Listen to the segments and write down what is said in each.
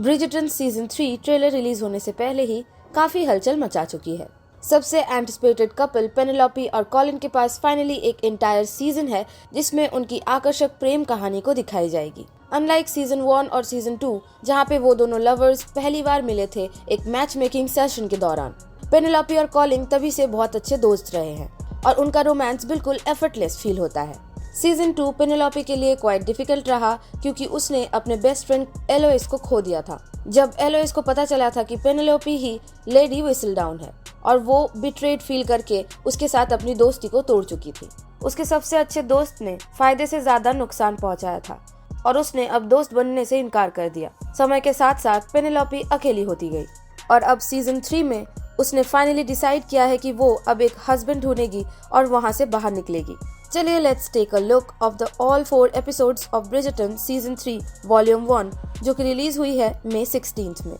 Bridgerton season 3 trailer release होने से पहले ही काफी हलचल मचा चुकी है। सबसे एंटिसिपेटेड कपल पेनेलोपी और कॉलिन के पास फाइनली एक एंटायर सीजन है जिसमें उनकी आकर्षक प्रेम कहानी को दिखाई जाएगी। अनलाइक सीजन 1 और सीजन 2 जहां पे वो दोनों लवर्स पहली बार मिले थे एक मैच मेकिंग सेशन के दौरान, पेनेलोपी और कॉलिन तभी से बहुत अच्छे दोस्त रहे हैं और उनका रोमांस बिल्कुल एफर्टलेस फील होता है। सीजन 2 पेनेलोपी के लिए क्वाइट डिफिकल्ट रहा क्योंकि उसने अपने बेस्ट फ्रेंड एलोइस को खो दिया था। जब एलोइस को पता चला था कि पेनेलोपी ही लेडी व्हिसलडाउन है और वो बिट्रेड फील करके उसके साथ अपनी दोस्ती को तोड़ चुकी थी। उसके सबसे अच्छे दोस्त ने फायदे से ज्यादा नुकसान पहुंचाया था और उसने अब दोस्त बनने से इनकार कर दिया। समय के साथ साथ पेनेलोपी अकेली होती गई और अब सीजन 3 में उसने फाइनली डिसाइड किया है कि वो अब एक हस्बैंड ढूंढेगी और वहां से बाहर निकलेगी। चलिए let's take a look of the all 4 episodes of Bridgerton season 3 volume 1 जो कि रिलीज हुई है मई 16 में।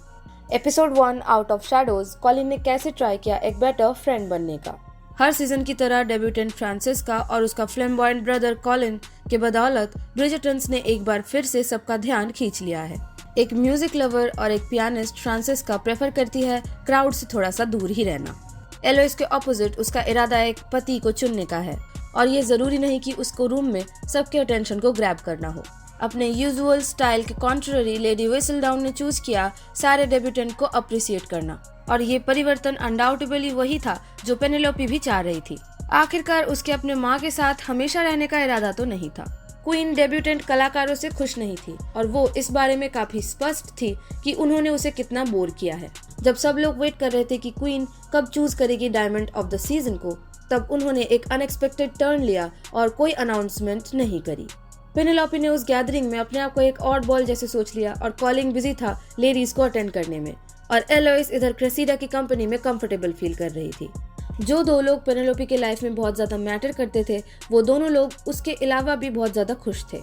Episode 1 out of shadows, Colin ने कैसे ट्राई किया एक बेटर फ्रेंड बनने का। हर सीजन की तरह डेब्यूटेंट फ्रांसिस्का और उसका फ्लैम्बॉयंट ब्रदर कॉलिन के बदौलत ब्रिजर्टन्स ने एक बार फिर से सबका ध्यान खींच लिया है। एक म्यूजिक लवर और एक पियानिस्ट फ्रांसिस्का प्रेफर करती है क्राउड से थोड़ा सा दूर ही रहना। एलोइस के ऑपोजिट उसका इरादा एक पति को चुनने का है और ये जरूरी नहीं कि उसको रूम में सबके अटेंशन को ग्रैब करना हो। अपने यूजुअल स्टाइल के कॉन्ट्ररी लेडी व्हिसलडाउन ने चूज किया सारे डेब्यूटेंट को अप्रिशिएट करना और ये परिवर्तन अनडाउटेबली वही था जो पेनेलोपी भी चाह रही थी। आखिरकार उसके अपने माँ के साथ हमेशा रहने का इरादा तो नहीं था। क्वीन डेब्यूटेंट कलाकारों से खुश नहीं थी और वो इस बारे में काफी स्पष्ट थी कि उन्होंने उसे कितना बोर किया है। जब सब लोग वेट कर रहे थे कि क्वीन कब चूज करेगी डायमंड ऑफ द सीजन को, तब उन्होंने एक अनएक्सपेक्टेड टर्न लिया और कोई अनाउंसमेंट नहीं करी। पेनेलोपी ने उस गैदरिंग में अपने आप को एक ऑड बॉल जैसे सोच लिया और कॉलिन बिजी था लेडीज को अटेंड करने में और एलोइस इधर क्रेसिडा की कंपनी में कंफर्टेबल फील कर रही थी। जो दो लोग पेनेलोपी के लाइफ में बहुत ज्यादा मैटर करते थे वो दोनों लोग उसके अलावा भी बहुत ज्यादा खुश थे।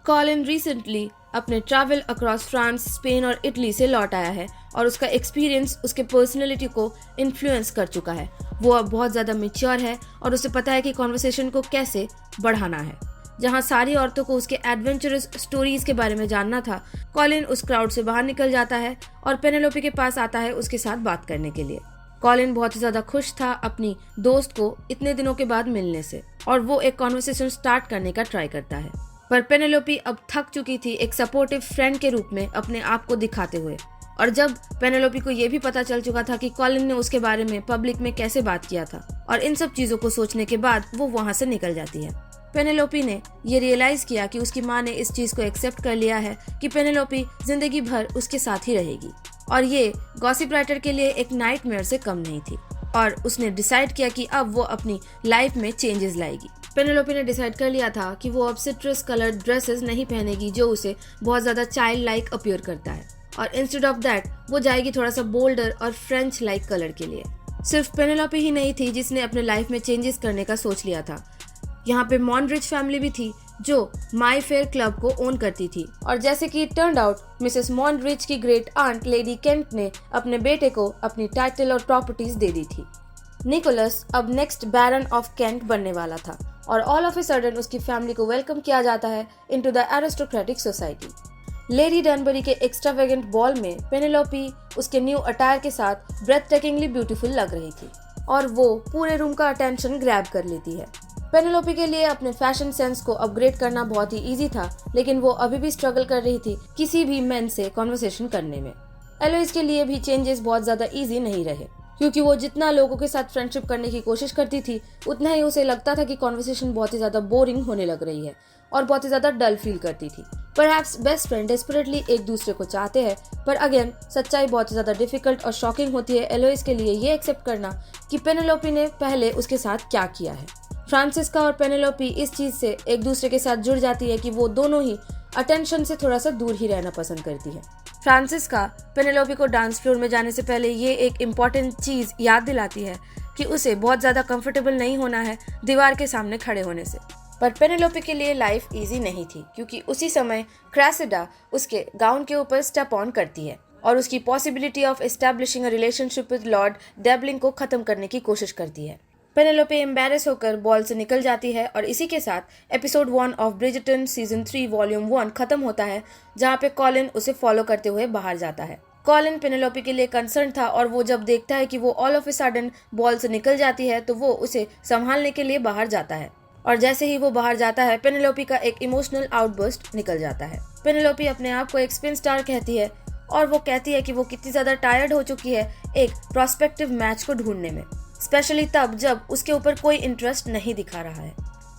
कॉलिन रिसेंटली अपने ट्रैवल अक्रॉस फ्रांस, स्पेन और इटली से लौट आया है और उसका एक्सपीरियंस उसके पर्सनैलिटी को इन्फ्लुएंस कर चुका है। वो अब बहुत ज्यादा मैच्योर है और उसे पता है कि कॉन्वर्सेशन को कैसे बढ़ाना है। जहां सारी औरतों को उसके एडवेंचरस स्टोरीज के बारे में जानना था, कॉलिन उस क्राउड से बाहर निकल जाता है और पेनेलोपी के पास आता है उसके साथ बात करने के लिए। कॉलिन बहुत ही ज्यादा खुश था अपनी दोस्त को इतने दिनों के बाद मिलने से और वो एक कॉन्वर्सेशन स्टार्ट करने का ट्राई करता है, पर पेनेलोपी अब थक चुकी थी एक सपोर्टिव फ्रेंड के रूप में अपने आप को दिखाते हुए। और जब पेनेलोपी को ये भी पता चल चुका था कि कॉलिन ने उसके बारे में पब्लिक में कैसे बात किया था और इन सब चीजों को सोचने के बाद वो वहाँ से निकल जाती है। पेनेलोपी ने ये रियलाइज किया कि उसकी माँ ने इस चीज को एक्सेप्ट कर लिया है कि पेनेलोपी जिंदगी भर उसके साथ ही रहेगी और ये गॉसिप राइटर के लिए एक नाइटमेयर से कम नहीं थी और उसने डिसाइड किया कि अब वो अपनी लाइफ में चेंजेस लाएगी। पेनेलोपी ने डिसाइड कर लिया था कि वो अब सिट्रस कलर्ड ड्रेसेस नहीं पहनेगी जो उसे बहुत ज्यादा चाइल्ड लाइक अपीयर करता है और इंस्टेड ऑफ दैट वो जाएगी थोड़ा सा बोल्डर और फ्रेंच लाइक कलर के लिए। सिर्फ पेनेलोपी ही नहीं थी जिसने अपने लाइफ में चेंजेस करने का सोच लिया था। यहाँ पे मॉन्ड्रिच फैमिली भी थी जो माई फेयर क्लब को ओन करती थी और जैसे कि टर्न्ड आउट मिसेस मॉन्ड्रिच की ग्रेट आंट लेडी केंट ने अपने बेटे को अपनी टाइटल और प्रॉपर्टीज दे दी थी। निकोलस अब नेक्स्ट बैरन ऑफ केंट बनने वाला था और ऑल ऑफ ए सडन उसकी फैमिली को वेलकम किया जाता है into the aristocratic society. Lady Danbury के एक्स्ट्रावेगेंट बॉल में पेनेलोपी उसके न्यू अटायर के साथ ब्रेथ टेकिंगली ब्यूटीफुल लग रही थी और वो पूरे रूम का अटेंशन ग्रैब कर लेती है। पेनेलोपी के लिए अपने फैशन सेंस को अपग्रेड करना बहुत ही इजी था, लेकिन वो अभी भी स्ट्रगल कर रही थी किसी भी मेन से कॉन्वर्सेशन करने में। एलोइस के लिए भी चेंजेस बहुत ज्यादा इजी नहीं रहे क्योंकि वो जितना लोगों के साथ फ्रेंडशिप करने की कोशिश करती थी उतना ही उसे लगता था कि कॉन्वर्सेशन बहुत ही ज्यादा बोरिंग होने लग रही है और बहुत ही ज्यादा डल फील करती थी। परहैप्स बेस्ट फ्रेंड डेस्परेटली एक दूसरे को चाहते हैं, पर अगेन सच्चाई बहुत ही ज्यादा डिफिकल्ट और शॉकिंग होती है एलोइस के लिए ये एक्सेप्ट करना कि पेनेलोपी ने पहले उसके साथ क्या किया है। फ्रांसिस्का और पेनेलोपी इस चीज से एक दूसरे के साथ जुड़ जाती है कि वो दोनों ही अटेंशन से थोड़ा सा दूर ही रहना पसंद करती है। फ्रांसिस्का पेनेलोपी को डांस फ्लोर में जाने से पहले ये एक इम्पॉर्टेंट चीज याद दिलाती है कि उसे बहुत ज्यादा कंफर्टेबल नहीं होना है दीवार के सामने खड़े होने से। पर पेनेलोपी के लिए लाइफ इजी नहीं थी क्योंकि उसी समय क्रेसिडा उसके गाउन के ऊपर स्टेप ऑन करती है और उसकी possibility of establishing a relationship with Lord Debling को खत्म करने की कोशिश करती है। पेनेलोपे एम्बैरेस होकर बॉल से निकल जाती है और इसी के साथ episode 1 of Bridgerton season 3 volume 1 खत्म होता है, जहाँ पे कॉलिन उसे फॉलो करते हुए बाहर जाता है। कॉलिन पेनेलोपी के लिए कंसर्न था और वो जब देखता है कि वो all of a sudden ball से निकल जाती है तो वो उसे संभालने के लिए बाहर जाता है। और जैसे ही वो बाहर जाता है पेनेलोपी का एक इमोशनल आउटबर्स्ट निकल जाता है। पेनेलोपी अपने आप को एक स्पिन स्टार कहती है और वो कहती है कि वो कितनी ज्यादा टायर्ड हो चुकी है एक प्रोस्पेक्टिव मैच को ढूंढने में, स्पेशली तब जब उसके ऊपर कोई इंटरेस्ट नहीं दिखा रहा है।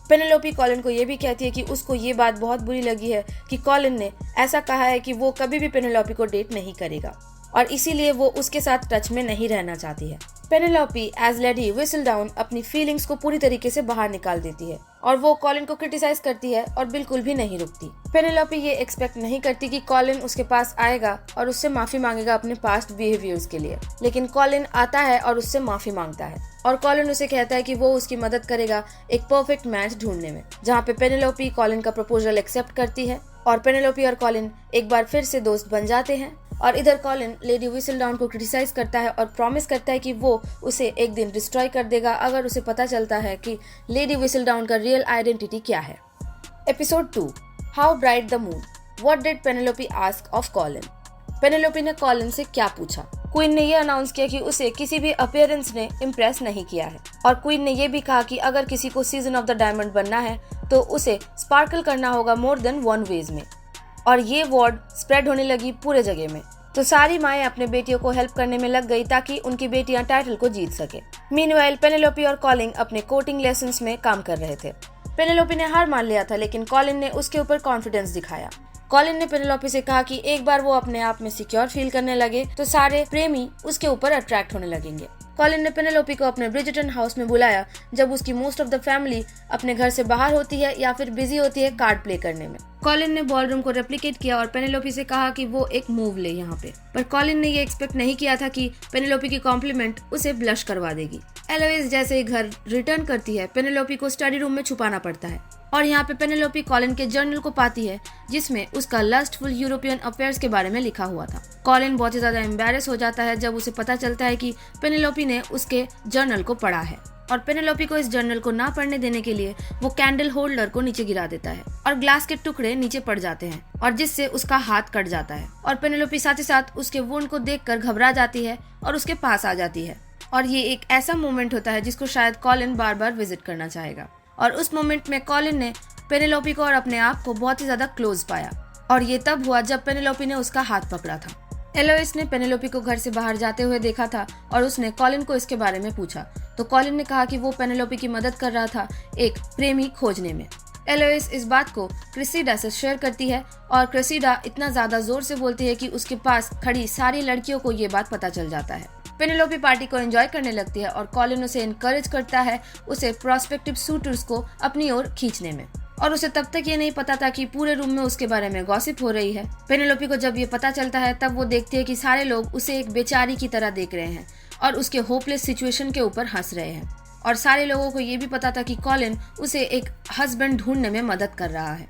पेनेलोपी कॉलिन को ये भी कहती है कि उसको ये बात बहुत बुरी लगी है कि कॉलिन ने ऐसा कहा है कि वो कभी भी पेनेलोपी को डेट नहीं करेगा और इसीलिए वो उसके साथ टच में नहीं रहना चाहती है। पेनेलोपी एज लेडी विसलडाउन अपनी फीलिंग्स को पूरी तरीके से बाहर निकाल देती है और वो कॉलिन को क्रिटिसाइज करती है और बिल्कुल भी नहीं रुकती। पेनेलोपी ये एक्सपेक्ट नहीं करती कि कॉलिन उसके पास आएगा और उससे माफी मांगेगा अपने पास्ट बिहेवियर्स के लिए, लेकिन कॉलिन आता है और उससे माफी मांगता है और कॉलिन उसे कहता है कि वो उसकी मदद करेगा एक परफेक्ट मैच ढूंढने में, जहाँ पे पेनेलोपी कॉलिन का प्रपोजल एक्सेप्ट करती है और पेनेलोपी और कॉलिन एक बार फिर से दोस्त बन जाते हैं। और इधर कॉलिन लेडी विसलडाउन को क्रिटिसाइज करता है और प्रॉमिस करता है कि वो उसे एक दिन डिस्ट्रॉय कर देगा अगर उसे पता चलता है कि लेडी विसलडाउन का रियल आइडेंटिटी क्या है। Episode 2 how bright the moon, what did Penelope ask of Colin. Penelope ने कॉलिन से क्या पूछा? क्वीन ने ये अनाउंस किया कि उसे किसी भी अपीयरेंस ने इम्प्रेस नहीं किया है और क्वीन ने ये भी कहा कि अगर किसी को सीजन ऑफ द डायमंड बनना है तो उसे स्पार्कल करना होगा मोर देन 1 वेज में। और ये वर्ड स्प्रेड होने लगी पूरे जगह में, तो सारी माएँ अपने बेटियों को हेल्प करने में लग गई ताकि उनकी बेटियां टाइटल को जीत सके। मीनवाइल पेनेलोपी और कॉलिन अपने कोटिंग लेसन्स में काम कर रहे थे। पेनेलोपी ने हार मान लिया था लेकिन कॉलिन ने उसके ऊपर कॉन्फिडेंस दिखाया। कॉलिन ने पेनेलोपी से कहा कि एक बार वो अपने आप में सिक्योर फील करने लगे तो सारे प्रेमी उसके ऊपर अट्रैक्ट होने लगेंगे। कॉलिन ने पेनेलोपी को अपने ब्रिजर्टन हाउस में बुलाया जब उसकी मोस्ट ऑफ द फैमिली अपने घर से बाहर होती है या फिर बिजी होती है कार्ड प्ले करने में। कॉलिन ने बॉलरूम को रेप्लिकेट किया और पेनेलोपी से कहा कि वो एक मूव ले यहाँ पे, पर कॉलिन ने ये एक्सपेक्ट नहीं किया था कि पेनेलोपी की कॉम्प्लीमेंट उसे ब्लश करवा देगी। एलोइस जैसे ही घर रिटर्न करती है पेनेलोपी को स्टडी रूम में छुपाना पड़ता है और यहाँ पे पेनेलोपी कॉलिन के जर्नल को पाती है जिसमें उसका लस्टफुल यूरोपियन अफेयर्स के बारे में लिखा हुआ था। कॉलिन बहुत ही ज्यादा एम्बैरेस हो जाता है जब उसे पता चलता है कि पेनेलोपी ने उसके जर्नल को पढ़ा है और पेनेलोपी को इस जर्नल को ना पढ़ने देने के लिए वो कैंडल होल्डर को नीचे गिरा देता है और ग्लास के टुकड़े नीचे पड़ जाते हैं और जिससे उसका हाथ कट जाता है और पेनेलोपी साथ ही साथ उसके वुंड को देखकर घबरा जाती है और उसके पास आ जाती है और ये एक ऐसा मोमेंट होता है जिसको शायद कॉलिन बार बार विजिट करना चाहेगा। और उस मोमेंट में कॉलिन ने पेनेलोपी को और अपने आप को बहुत ही ज्यादा क्लोज पाया और ये तब हुआ जब पेनेलोपी ने उसका हाथ पकड़ा था। एलोइस ने पेनेलोपी को घर से बाहर जाते हुए देखा था और उसने कॉलिन को इसके बारे में पूछा तो कॉलिन ने कहा कि वो पेनेलोपी की मदद कर रहा था एक प्रेमी खोजने में। एलोइस इस बात को क्रिसिडा से शेयर करती है और क्रिसिडा इतना ज्यादा जोर से बोलती है कि उसके पास खड़ी सारी लड़कियों को ये बात पता चल जाता है। पेनेलोपी पार्टी को एंजॉय करने लगती है और कॉलिन उसे इनकरेज करता है उसे प्रोस्पेक्टिव सूटर्स को अपनी ओर खींचने में और उसे तब तक ये नहीं पता था कि पूरे रूम में उसके बारे में गॉसिप हो रही है। पेनेलोपी को जब ये पता चलता है तब वो देखती है कि सारे लोग उसे एक बेचारी की तरह देख रहे हैं और उसके होपलेस सिचुएशन के ऊपर हंस रहे हैं और सारे लोगों को ये भी पता था कि कॉलिन उसे एक हस्बैंड ढूंढने में मदद कर रहा है।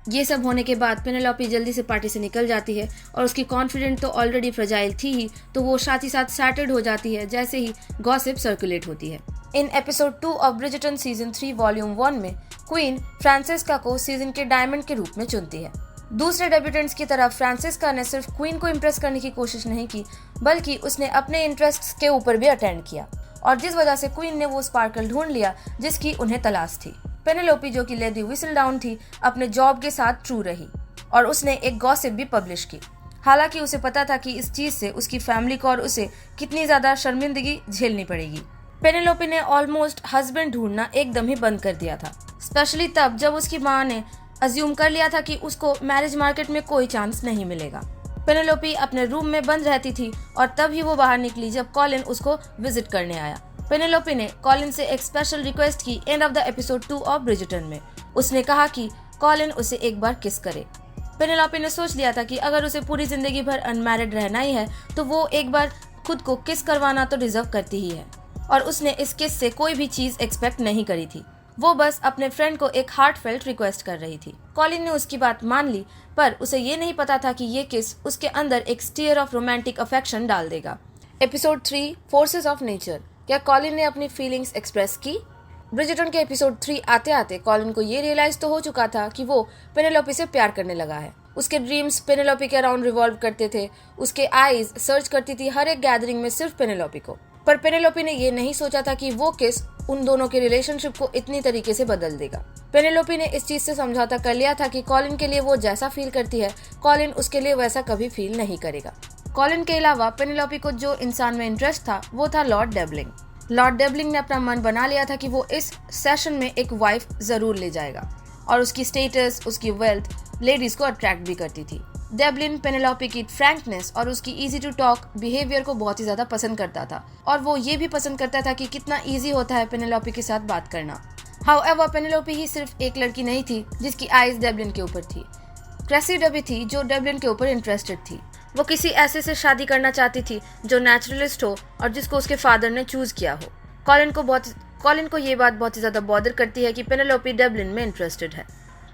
ये सब होने के बाद पेनेलोपी जल्दी से पार्टी से निकल जाती है और उसकी कॉन्फिडेंट तो ऑलरेडी फ्रजाइल थी ही, तो वो साथ ही साथ सैटर्ड हो जाती है जैसे ही गॉसिप सर्कुलेट होती है। In episode 2 of Bridgerton season 3 volume 1 में क्वीन फ्रांसिस्का को सीजन के डायमंड के रूप में चुनती है। दूसरे डेब्यूटेंट्स की तरह फ्रांसिस्का ने सिर्फ क्वीन को इम्प्रेस करने की कोशिश नहीं की बल्कि उसने अपने इंटरेस्ट्स के ऊपर भी अटेंड किया और जिस वजह से क्वीन ने वो स्पार्कल ढूंढ लिया जिसकी उन्हें तलाश थी। पेनेलोपी जो कि लेडी विसलडाउन थी अपने जॉब के साथ ट्रू रही और उसने एक गॉसिप भी पब्लिश की, हालांकि उसे पता था कि इस चीज से उसकी फैमिली को और उसे कितनी ज्यादा शर्मिंदगी झेलनी पड़ेगी। पेनेलोपी ने ऑलमोस्ट हस्बैंड ढूंढना एकदम ही बंद कर दिया था, स्पेशली तब जब उसकी माँ ने अज्यूम कर लिया था कि उसको मैरिज मार्केट में कोई चांस नहीं मिलेगा। पेनेलोपी अपने रूम में बंद रहती थी और तब ही वो बाहर निकली जब कॉलिन उसको विजिट करने आया। पेनेलोपी ने कॉलिन से एक स्पेशल रिक्वेस्ट की end of the episode 2 of Bridgerton में। उसने कहा कि कॉलिन उसे एक बार किस करे। पेनेलोपी ने सोच लिया था कि अगर उसे पूरी जिंदगी भर अनमैरिड रहना ही है तो वो एक बार खुद को किस करवाना तो डिजर्व करती ही है और उसने इस किस से कोई भी चीज एक्सपेक्ट नहीं करी थी। वो बस अपने फ्रेंड को एक हार्टफेल्ट रिक्वेस्ट कर रही थी। कॉलिन ने उसकी बात मान ली पर उसे ये नहीं पता था कि ये किस उसके अंदर एक स्टीयर ऑफ रोमांटिक अफेक्शन डाल देगा। एपिसोड 3 फोर्सेस ऑफ नेचर क्या कॉलिन ने अपनी फीलिंग्स एक्सप्रेस की? ब्रिजर्टन के एपिसोड 3 आते आते कॉलिन को ये रियलाइज तो हो चुका था कि वो पेनेलोपी से प्यार करने लगा है। उसके ड्रीम्स पेनेलोपी के अराउंड रिवॉल्व करते थे। उसके आईज सर्च करती थी हर एक गैदरिंग में सिर्फ पेनेलोपी को। पर पेनेलोपी ने ये नहीं सोचा था कि वो किस उन दोनों के रिलेशनशिप को इतनी तरीके से बदल देगा। पेनेलोपी ने इस चीज से समझौता कर लिया था कि कॉलिन के लिए वो जैसा फील करती है, कॉलिन उसके लिए वैसा कभी फील नहीं करेगा। कॉलिन के अलावा पेनेलोपी को जो इंसान में इंटरेस्ट था वो था लॉर्ड डेबलिंग। लॉर्ड डेबलिंग ने अपना मन बना लिया था कि वो इस सेशन में एक वाइफ जरूर ले जाएगा और उसकी स्टेटस, उसकी वेल्थ लेडीज को अट्रैक्ट भी करती थी। डेबलिन पेनेलोपी की फ्रैंकनेस और उसकी इजी टू टॉक बिहेवियर को बहुत ही ज्यादा पसंद करता था और वो ये भी पसंद करता था कि कितना इजी होता है पेनेलोपी के साथ बात करना। हाउएवर पेनेलोपी ही सिर्फ एक लड़की नहीं थी जिसकी आइज डेबलिन के ऊपर थी। क्रेसिडा भी थी जो डेबलिन के ऊपर इंटरेस्टेड थी। वो किसी ऐसे से शादी करना चाहती थी जो नेचुरलिस्ट हो और जिसको उसके फादर ने चूज किया हो। कॉलिन को ये बात बहुत ही ज्यादा बॉदर करती है कि पेनेलोपी डेबलिन में इंटरेस्टेड है।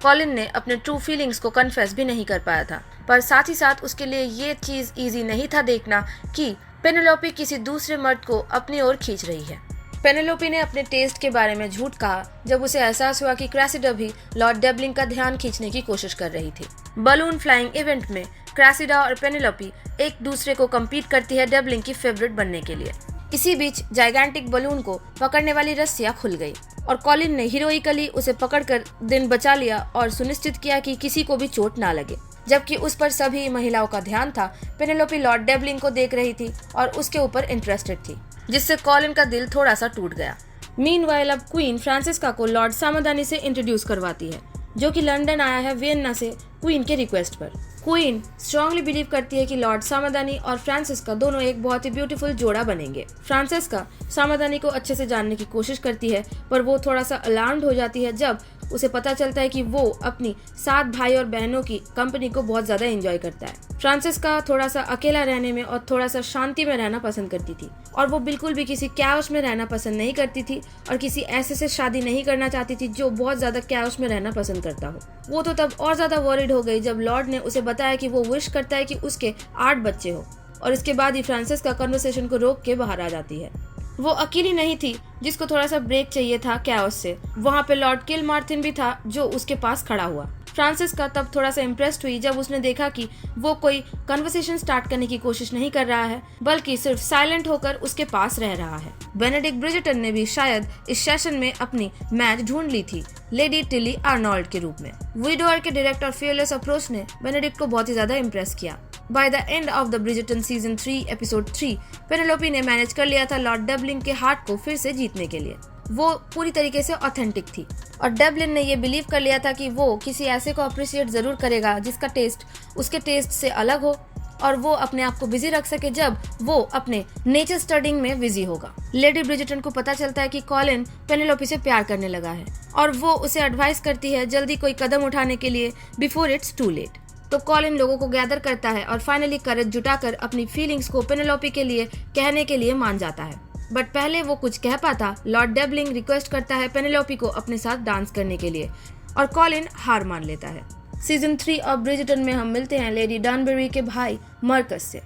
कॉलिन ने अपने ट्रू फीलिंग्स को कन्फेस भी नहीं कर पाया था, पर साथ ही साथ उसके लिए ये चीज इजी नहीं था देखना कि पेनेलोपी किसी दूसरे मर्द को अपनी ओर खींच रही है। पेनेलोपी ने अपने टेस्ट के बारे में झूठ कहा जब उसे एहसास हुआ कि क्रेसिडा भी लॉर्ड डेबलिंग का ध्यान खींचने की कोशिश कर रही थी। बलून फ्लाइंग इवेंट में क्रेसिडा और पेनेलोपी एक दूसरे को कम्पीट करती है डेबलिंग की फेवरेट बनने के लिए। इसी बीच जाइगेंटिक बलून को पकड़ने वाली रस्सियां खुल गई और कॉलिन ने हीरोइकली उसे पकड़कर दिन बचा लिया और सुनिश्चित किया कि किसी को भी चोट ना लगे। जबकि उस पर सभी महिलाओं का ध्यान था, पेनेलोपी लॉर्ड डेबलिंग को देख रही थी और उसके ऊपर इंटरेस्टेड थी, जिससे कॉलिन का दिल थोड़ा सा टूट गया। मीनवाइल अब क्वीन फ्रांसिस्का को लॉर्ड सामादानी से इंट्रोड्यूस करवाती है, जो कि लंदन आया है वियन्ना से क्वीन के रिक्वेस्ट पर। क्वीन स्ट्रांगली बिलीव करती है कि लॉर्ड सामादानी और फ्रांसिस्का दोनों एक बहुत ही ब्यूटीफुल जोड़ा बनेंगे। फ्रांसिस्का सामादानी को अच्छे से जानने की कोशिश करती है, पर वो थोड़ा सा अलार्म्ड हो जाती है जब उसे पता चलता है कि वो अपनी 7 भाई और बहनों की कंपनी को बहुत ज्यादा एंजॉय करता है। फ्रांसिस्का थोड़ा सा अकेला रहने में और थोड़ा सा शांति में रहना पसंद करती थी और वो बिल्कुल भी किसी कैओस में रहना पसंद नहीं करती थी और किसी ऐसे से शादी नहीं करना चाहती थी जो बहुत ज्यादा कैओस में रहना पसंद करता हो। वो तो तब और ज्यादा वरीड हो गई जब लॉर्ड ने उसे बताया कि वो विश करता है कि उसके 8 बच्चे हो और इसके बाद ही फ्रांसिस्का कन्वर्सेशन को रोक के बाहर आ जाती है। वो अकेली नहीं थी जिसको थोड़ा सा ब्रेक चाहिए था कैओस से। वहाँ पे लॉर्ड किलमार्टिन भी था जो उसके पास खड़ा हुआ। फ्रांसिस्का तब थोड़ा सा इम्प्रेस्ड हुई जब उसने देखा कि वो कोई कन्वर्सेशन स्टार्ट करने की कोशिश नहीं कर रहा है, बल्कि सिर्फ साइलेंट होकर उसके पास रह रहा है। बेनेडिक्ट ब्रिजर्टन ने भी शायद इस सेशन में अपनी मैच ढूंढ ली थी, लेडी टिली आर्नोल्ड के रूप में। विडोअर के डायरेक्ट और फियरलेस अप्रोच ने बेनेडिक्ट को बहुत ही ज्यादा इम्प्रेस किया। By the end of the Bridgerton Season 3 Episode 3, Penelope ने मैनेज कर लिया था लॉर्ड डेबलिन के हार्ट को फिर से जीतने के लिए। वो पूरी तरीके से ऑथेंटिक थी और डेबलिन ने ये बिलीव कर लिया था कि वो किसी ऐसे को अप्रिशिएट जरूर करेगा जिसका टेस्ट उसके टेस्ट से अलग हो और वो अपने आप को बिजी रख सके जब वो अपने नेचर स्टडिंग में बिजी होगा। लेडी ब्रिजर्टन को पता चलता है कि कॉलिन पेनेलोपी से प्यार करने लगा है और वो उसे एडवाइस करती है जल्दी कोई कदम उठाने के लिए बिफोर इट्स टू लेट। तो कॉलिन लोगों को गैदर करता है और फाइनली करेज जुटाकर अपनी फीलिंग्स को पेनेलोपी के लिए कहने के लिए मान जाता है। बट पहले वो कुछ कह पाता, लॉर्ड डेबलिंग रिक्वेस्ट करता है पेनेलोपी को अपने साथ डांस करने के लिए और कॉलिन हार मान लेता है। सीजन 3 ऑफ ब्रिजर्टन में हम मिलते हैं लेडी डनबरी के भाई मर्कस से,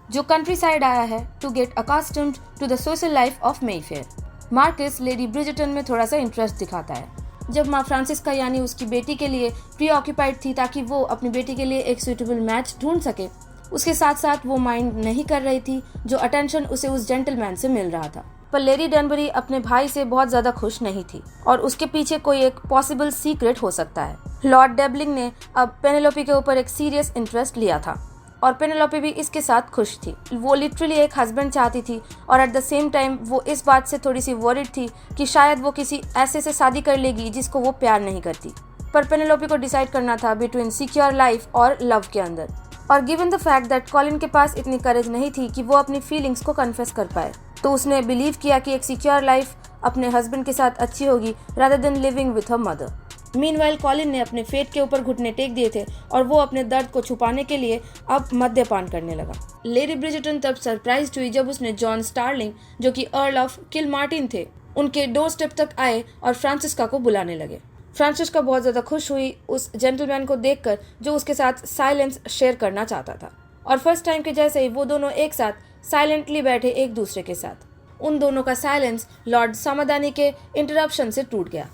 जो कंट्री साइड आया है to get accustomed to the social life of Mayfair. Marcus lady Bridgerton में थोड़ा सा इंटरेस्ट दिखाता है जब माँ फ्रांसिस्का यानी उसकी बेटी के लिए प्री ऑक्यूपाइड थी ताकि वो अपनी बेटी के लिए एक सूटेबल मैच ढूंढ सके। उसके साथ साथ वो माइंड नहीं कर रही थी जो अटेंशन उसे उस जेंटलमैन से मिल रहा था। पर लेडी डनबरी अपने भाई से बहुत ज्यादा खुश नहीं थी और उसके पीछे कोई एक पॉसिबल सीक्रेट हो सकता है। लॉर्ड डेबलिंग ने अब पेनेलोपी के ऊपर एक सीरियस इंटरेस्ट लिया था और पेनेलोपी भी इसके साथ खुश थी। वो लिटरली एक हस्बैंड चाहती थी और एट द सेम टाइम वो इस बात से थोड़ी सी वरीड थी कि शायद वो किसी ऐसे से शादी कर लेगी जिसको वो प्यार नहीं करती। पर पेनेलोपी को डिसाइड करना था बिटवीन सिक्योर लाइफ और लव के अंदर। और given the fact that Colin के पास इतनी करेज नहीं थी कि वो अपनी फीलिंग्स को कन्फेस कर पाए, तो उसने बिलीव किया कि एक सिक्योर लाइफ अपने हस्बैंड के साथ अच्छी होगी rather than living with her mother. Meanwhile Colin ने अपने फेट के ऊपर घुटने टेक दिए थे और वो अपने दर्द को छुपाने के लिए अब मद्यपान करने लगा। लेडी ब्रिजर्टन तब सरप्राइज्ड हुई जब उसने जॉन स्टार्लिंग, जो कि अर्ल ऑफ किलमार्टिन थे, उनके डोर स्टेप तक आए और फ्रांसिस्का को बुलाने लगे। फ्रांसिस्का बहुत ज्यादा खुश हुई उस जेंटलमैन को देखकर जो उसके साथ साइलेंस शेयर करना चाहता था और फर्स्ट टाइम के जैसे ही वो दोनों एक साथ साइलेंटली बैठे एक दूसरे के साथ। उन दोनों का साइलेंस लॉर्ड समाधानी के इंटरप्शन से टूट गया।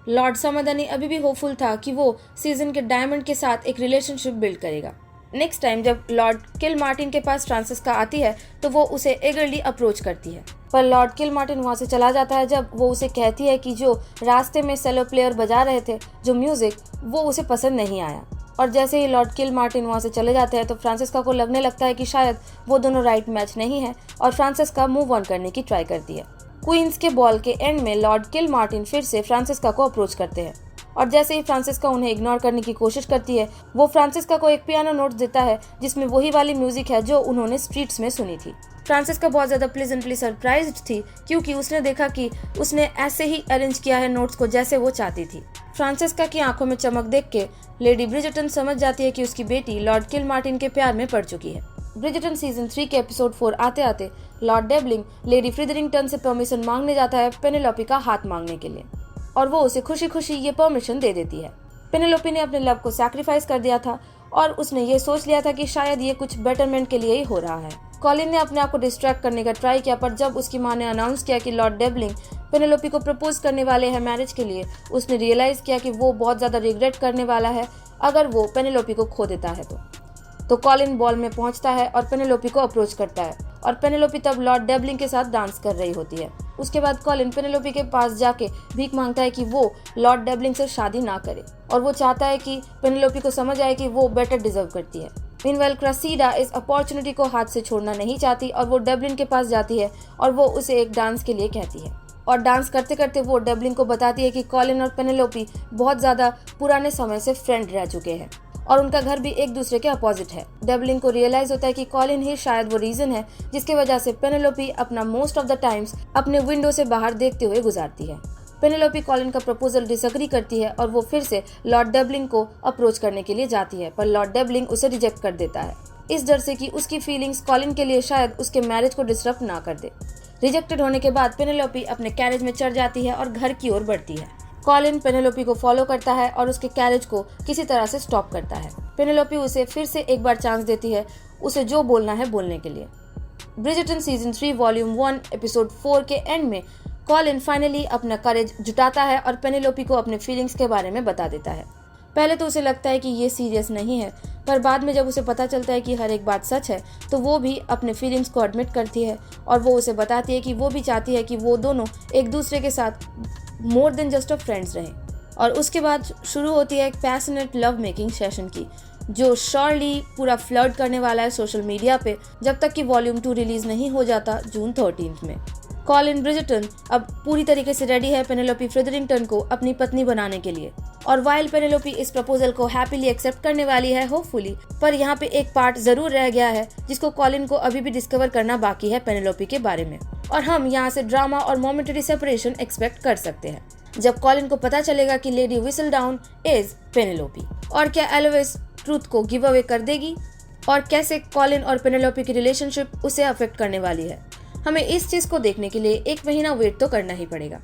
लॉर्ड समाधानी अभी भी होपफुल था कि वो सीजन के डायमंड के साथ एक रिलेशनशिप बिल्ड करेगा। नेक्स्ट टाइम जब लॉर्ड किलमार्टिन के पास फ्रांसिस्का आती है तो वो उसे एगरली अप्रोच करती है, पर लॉर्ड किलमार्टिन वहाँ से चला जाता है जब वो उसे कहती है कि जो रास्ते में सेलो प्लेयर बजा रहे थे जो म्यूजिक, वो उसे पसंद नहीं आया। और जैसे ही लॉर्ड किलमार्टिन वहाँ से चले जाते हैं तो फ्रांसिस्का को लगने लगता है कि शायद वो दोनों राइट मैच नहीं है और फ्रांसिस्का मूव ऑन करने की ट्राई करती है। क्वींस के बॉल के एंड में लॉर्ड किलमार्टिन फिर से फ्रांसिस्का को अप्रोच करते हैं और जैसे ही फ्रांसिस्का उन्हें इग्नोर करने की कोशिश करती है, वो फ्रांसिस्का को एक पियानो नोट देता है जिसमें वही वाली म्यूजिक है जो उन्होंने स्ट्रीट्स में सुनी थी। फ्रांसिस्का बहुत ज्यादा प्लेजेंटली सरप्राइज्ड थी क्योंकि उसने देखा कि उसने ऐसे ही अरेंज किया है नोट्स को जैसे वो चाहती थी। फ्रांसिस्का की आंखों में चमक देख के लेडी ब्रिजटन समझ जाती है कि उसकी बेटी लॉर्ड किलमार्टिन के प्यार में पड़ चुकी है। ब्रिजटन सीजन 3 के एपिसोड 4 आते आते लॉर्ड डेबलिंग लेडी फ्रीदरिंगटन से परमिशन मांगने जाता है पेनेलोपी का हाथ मांगने के लिए और वो उसे खुशी खुशी ये परमिशन दे देती है। पेनेलोपी ने अपने लव को सैक्रिफाइस कर दिया था और उसने ये सोच लिया था कि शायद ये कुछ बेटरमेंट के लिए ही हो रहा है। कॉलिन ने अपने आप को डिस्ट्रैक्ट करने का ट्राई किया, पर जब उसकी माँ ने अनाउंस किया कि लॉर्ड डेबलिंग पेनेलोपी को प्रपोज करने वाले हैं मैरिज के लिए, उसने रियलाइज किया कि वो बहुत ज्यादा रिग्रेट करने वाला है अगर वो पेनेलोपी को खो देता है तो कॉलिन बॉल में पहुंचता है और पेनेलोपी को अप्रोच करता है और पेनेलोपी तब लॉर्ड डेबलिंग के साथ डांस कर रही होती है। उसके बाद कॉलिन पेनेलोपी के पास जाके भीख मांगता है कि वो लॉर्ड डेबलिंग से शादी ना करे और वो चाहता है कि पेनेलोपी को समझ आए कि वो बेटर डिजर्व करती है। मीनवाइल क्रासीडा इस अपॉर्चुनिटी को हाथ से छोड़ना नहीं चाहती और वो डेबलिन के पास जाती है और वो उसे एक डांस के लिए कहती है और डांस करते करते वो डेबलिन को बताती है कि कॉलिन और पेनेलोपी बहुत ज्यादा पुराने समय से फ्रेंड रह चुके हैं और उनका घर भी एक दूसरे के अपोजिट है। डेबलिन को रियलाइज होता है कि कॉलिन ही शायद वो रीजन है जिसकी वजह से पेनेलोपी अपना मोस्ट ऑफ द टाइम्स अपने विंडो से बाहर देखते हुए गुजारती है। पेनेलोपी कॉलिन का प्रपोजल डिसएग्री करती है और वो फिर से लॉर्ड डेबलिंग को अप्रोच करने के लिए जाती है, पर लॉर्ड डेबलिंग उसे रिजेक्ट कर देता है इस डर से कि उसकी फीलिंग्स कॉलिन के लिए शायद उसके मैरिज को डिसरप्ट ना कर दे। रिजेक्टेड होने के बाद पेनेलोपी अपने कैरेज में चढ़ जाती है और घर की ओर बढ़ती है। कॉलिन पेनेलोपी को फॉलो करता है और उसके कैरेज को किसी तरह से स्टॉप करता है। पेनेलोपी उसे फिर से एक बार चांस देती है उसे जो बोलना है बोलने के लिए। ब्रिजटन सीजन 3 वॉल्यूम 1 एपिसोड 4 के एंड में कॉलिन फाइनली अपना करेज जुटाता है और पेनेलोपी को अपने फीलिंग्स के बारे में बता देता है। पहले तो उसे लगता है कि ये सीरियस नहीं है, पर बाद में जब उसे पता चलता है कि हर एक बात सच है तो वो भी अपने फीलिंग्स को एडमिट करती है और वो उसे बताती है कि वो भी चाहती है कि वो दोनों एक दूसरे के साथ more than just a friends रहें। और उसके बाद शुरू होती है एक पैशनेट लव मेकिंग सेशन की जो श्योरली पूरा फ्लर्ट करने वाला है सोशल मीडिया पे जब तक कि वॉल्यूम 2 रिलीज नहीं हो जाता जून 13 में। कॉलिन ब्रिजटन अब पूरी तरीके से रेडी है पेनेलोपी फ्रीदरिंगटन को अपनी पत्नी बनाने के लिए और वाइल पेनेलोपी इस प्रपोजल को हैप्पीली एक्सेप्ट करने वाली है होपफुली, पर यहाँ पे एक पार्ट जरूर रह गया है जिसको कॉलिन को अभी भी डिस्कवर करना बाकी है पेनेलोपी के बारे में और हम यहाँ से ड्रामा और मोमेंटरी सेपरेशन एक्सपेक्ट कर सकते हैं जब कॉलिन को पता चलेगा कि लेडी व्हिसलडाउन इज पेनेलोपी। और क्या एलोइस ट्रूथ को गिव अवे कर देगी और कैसे कॉलिन और पेनेलोपी की रिलेशनशिप उसे अफेक्ट करने वाली है। हमें इस चीज को देखने के लिए 1 महीना वेट तो करना ही पड़ेगा।